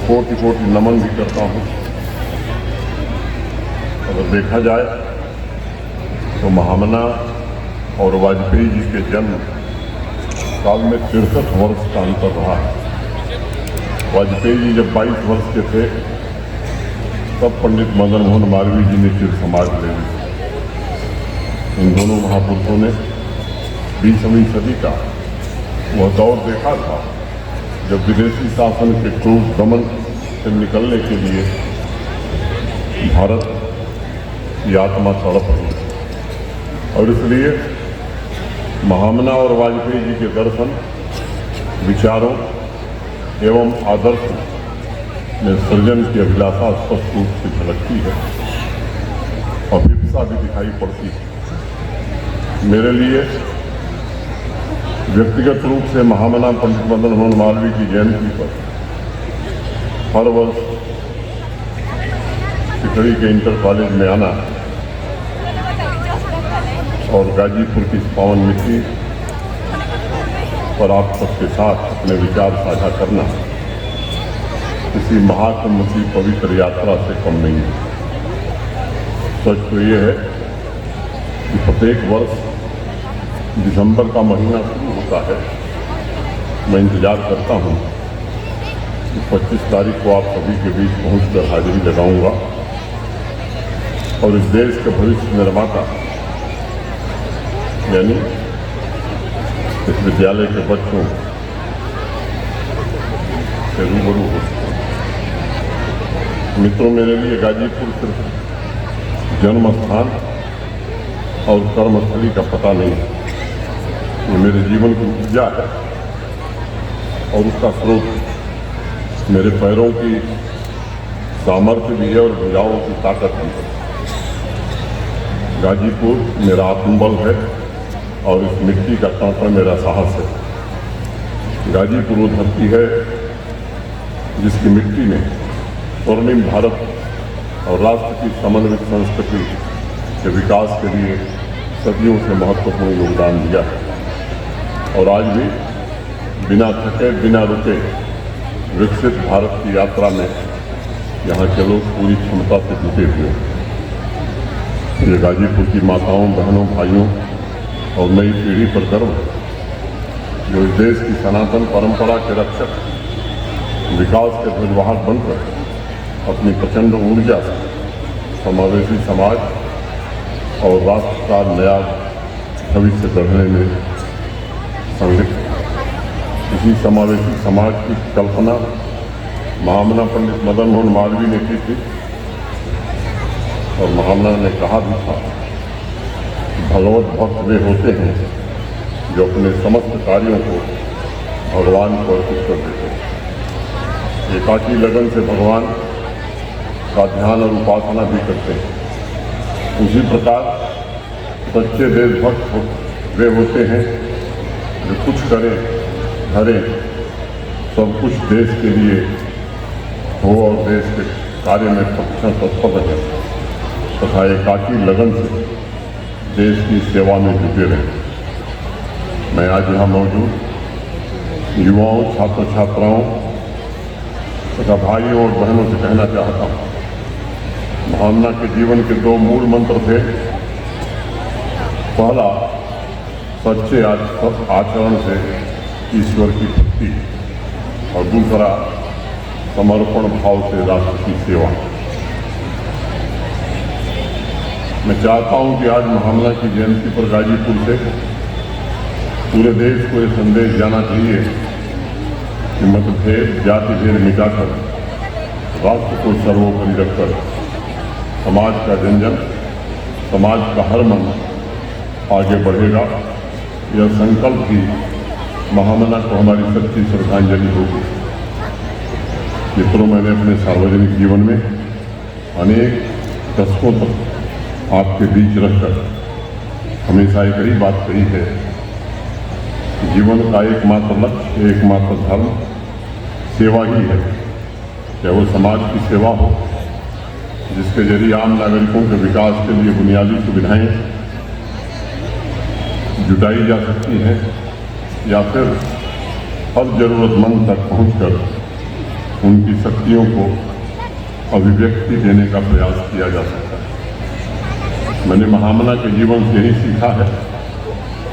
कोटि कोटि नमन भी करता हूँ। अगर देखा जाए तो महामना और वाजपेयी जी के जन्म काल में 63 वर्ष का अंतर रहा है। वाजपेयी जी जब 22 वर्ष के थे तब पंडित मदन मोहन मालवीय जी ने चिर समाज ले ली। इन दोनों महापुरुषों ने 20वीं सदी का वह दौर देखा था जब विदेशी शासन के क्रूर दमन से निकलने के लिए भारत की आत्मा तड़प रही, और इसलिए महामना और वाजपेयी जी के दर्शन, विचारों एवं आदर्श में सृजन की अभिलाषा स्पष्ट रूप से झलकती है और अभिप्सा भी दिखाई पड़ती है। मेरे लिए व्यक्तिगत रूप से महामना पंडित मदन मोहन मालवीय की जयंती पर हर वर्ष सिकड़ी के इंटर कॉलेज में आना और गाजीपुर की इस पावन मिट्टी पर आप सबके साथ अपने विचार साझा करना किसी महाकुंभ की पवित्र यात्रा से कम नहीं है। सच तो ये है कि प्रत्येक वर्ष दिसंबर का महीना शुरू होता है, मैं इंतजार करता हूँ कि 25 तारीख को आप सभी के बीच पहुँचकर हाजिरी लगाऊंगा और इस देश के भविष्य निर्माता यानी इस विद्यालय के बच्चों से रूबरू हो सकते। मित्रों, मेरे लिए गाजीपुर सिर्फ जन्म स्थान और कर्मस्थली का पता नहीं है, ये मेरे जीवन की ऊर्जा है और उसका स्रोत मेरे पैरों की सामर्थ्य भी है और भुजाओं की ताकत भी है। गाजीपुर मेरा आत्मबल है और इस मिट्टी का कण मेरा साहस है। गाजीपुर वो धरती है जिसकी मिट्टी में स्वर्णिम भारत और राष्ट्र की समन्वित संस्कृति के विकास के लिए सदियों से महत्वपूर्ण योगदान दिया है और आज भी बिना थके बिना रुके विकसित भारत की यात्रा में यहाँ के लोग पूरी क्षमता से जुटे हुए हैं। ये गाजीपुर की माताओं, बहनों, भाइयों और नई पीढ़ी पर गर्व है जो इस देश की सनातन परंपरा के रक्षक, विकास के ध्वजवाहक बनकर अपनी प्रचंड ऊर्जा से समावेशी समाज और राष्ट्र का नया भविष्य गढ़ने में संलिप्त। इसी समावेशी समाज की कल्पना महामना पंडित मदन मोहन मालवीय ने की थी और महामना ने कहा भी था, भगवत भक्त वे होते हैं जो अपने समस्त कार्यों को भगवान को अर्पित कर देते हैं। एकाकी लगन से भगवान का ध्यान और उपासना भी करते हैं। उसी प्रकार सच्चे देशभक्त वे होते हैं जो कुछ करें, धरें, सब कुछ देश के लिए हो और देश के कार्य में प्रतिशत तत्पर रहे तथा एकाकी लगन से देश की सेवा में जुटे रहे। मैं आज यहाँ मौजूद युवाओं, छात्र छात्राओं तथा भाइयों और बहनों से कहना चाहता हूँ, महामना के जीवन के दो मूल मंत्र थे। पहला, सच्चे आचरण से ईश्वर की भक्ति और दूसरा, समर्पण भाव से राष्ट्र की सेवा। मैं चाहता हूं कि आज महामना की जयंती पर गाजीपुर से पूरे देश को ये संदेश जाना चाहिए कि मतभेद, जाति भेद मिटाकर राष्ट्र को सर्वोपरि रखकर समाज का जन-जन, समाज का हर मन आगे बढ़ेगा। यह संकल्प ही महामना को हमारी सच्ची श्रद्धांजलि होगी। मित्रों, मैंने अपने सार्वजनिक जीवन में अनेक दशकों तक आपके बीच रहकर हमेशा एक ही बात कही है कि जीवन का एकमात्र लक्ष्य, एकमात्र धर्म सेवा ही है। चाहे वो समाज की सेवा हो जिसके जरिए आम नागरिकों के विकास के लिए बुनियादी सुविधाएं जुटाई जा सकती हैं, या फिर हर जरूरतमंद तक पहुंचकर उनकी शक्तियों को अभिव्यक्ति देने का प्रयास किया जा सकता है। मैंने महामना के जीवन से यही सीखा है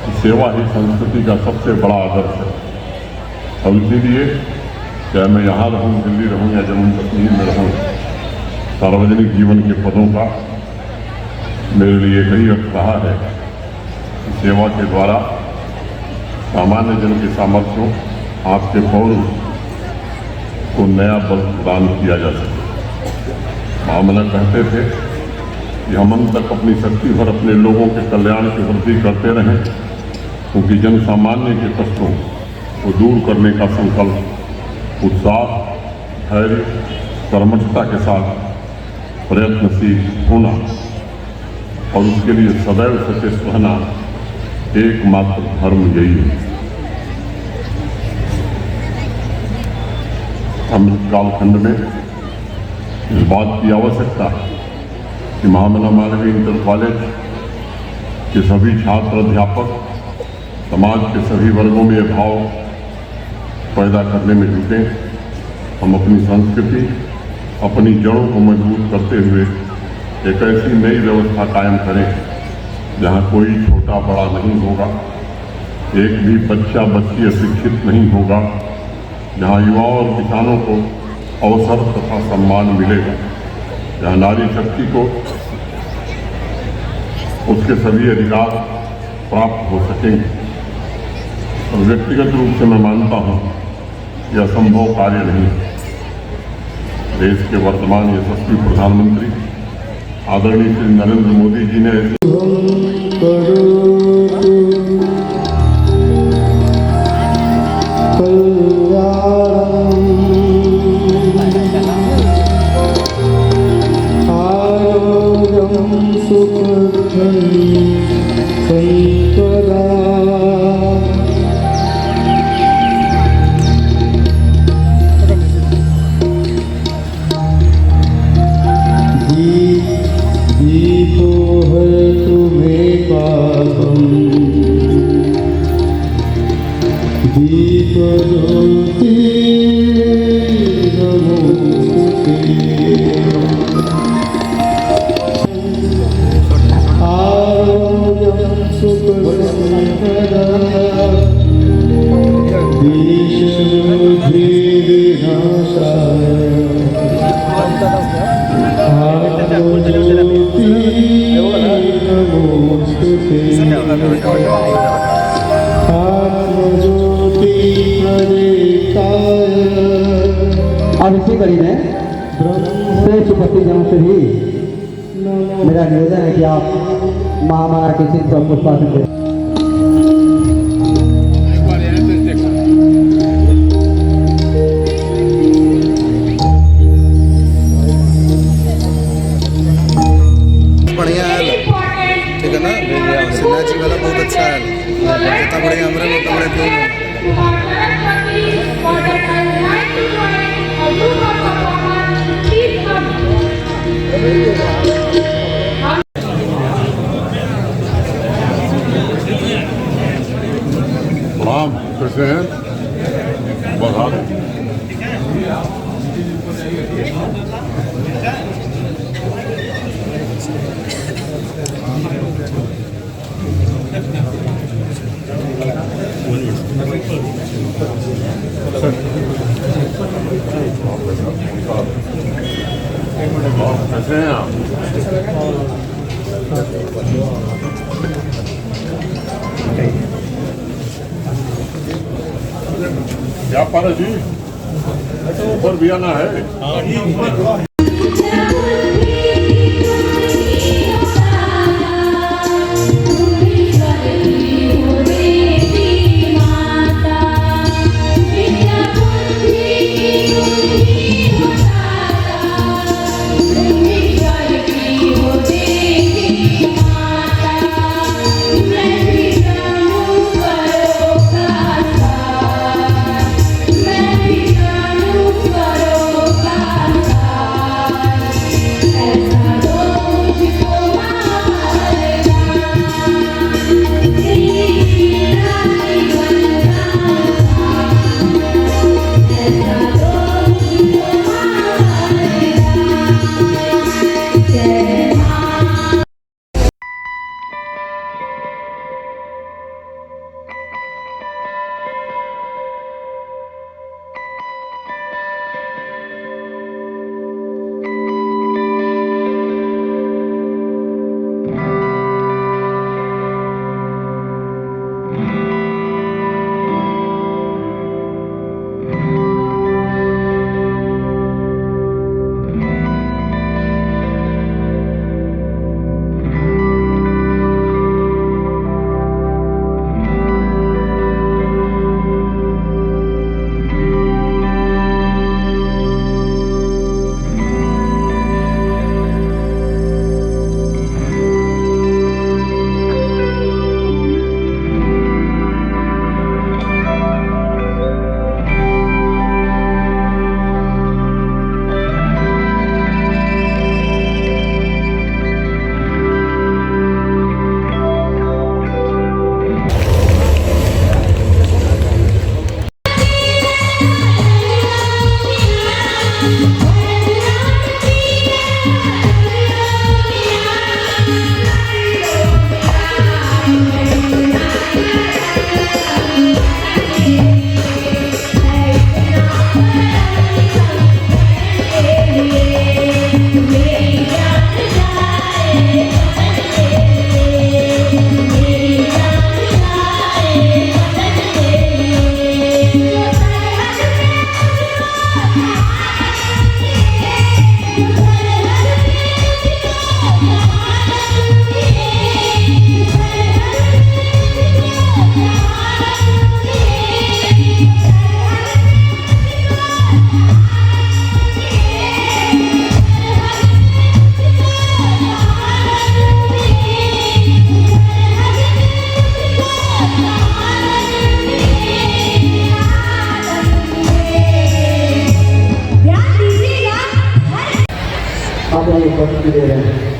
कि सेवा ही संस्कृति का सबसे बड़ा आदर्श है। और इसीलिए चाहे मैं यहाँ रहूँ, दिल्ली रहूँ या जम्मू कश्मीर में रहूँ, सार्वजनिक जीवन के पदों का मेरे लिए यही अर्थ रहा है कि सेवा के द्वारा सामान्य जन के सामर्थ्यों, आपके पौरुष को नया बल प्रदान किया जा सके। महामना कहते थे कि हम अंत तक अपनी शक्ति भर अपने लोगों के कल्याण की वृद्धि करते रहें, क्योंकि जन सामान्य के कष्टों को दूर करने का संकल्प उत्साह, धैर्य, कर्मठता के साथ प्रयत्नशील होना और उसके लिए सदैव सचेत रहना एकमात्र धर्म यही है। अमृत कालखंड में इस बात की आवश्यकता कि महामना मालवीय इंटर कॉलेज के सभी छात्र अध्यापक समाज के सभी वर्गों में यह भाव पैदा करने में जुटे। हम अपनी संस्कृति, अपनी जड़ों को मजबूत करते हुए एक ऐसी नई व्यवस्था कायम करें जहां कोई छोटा बड़ा नहीं होगा, एक भी बच्चा बच्ची अशिक्षित नहीं होगा, जहां युवाओं और किसानों को अवसर तथा सम्मान मिलेगा, जहां नारी शक्ति को उसके सभी अधिकार प्राप्त हो सकेंगे। और व्यक्तिगत रूप से मैं मानता हूं यह असंभव कार्य नहीं। देश के वर्तमान यशस्वी प्रधानमंत्री आदरणीय श्री नरेंद्र मोदी जी ने अब इसी कड़ी में श्रेष्ठ उपस्थित जनों से भी मेरा निवेदन है कि आप महामाया के चित्र पर पुष्पार्चन करें। बढ़िया है, ठीक है ना। सिन्हा जी वाला बहुत अच्छा है, जितना बढ़िया हमारे में कमरे थे। प्रणाम, कैसे हैं? बढ़ा कैसे हैं आप? क्या पारा जी, ऊपर भी आना है। आप लोग बहुत दे रहे हैं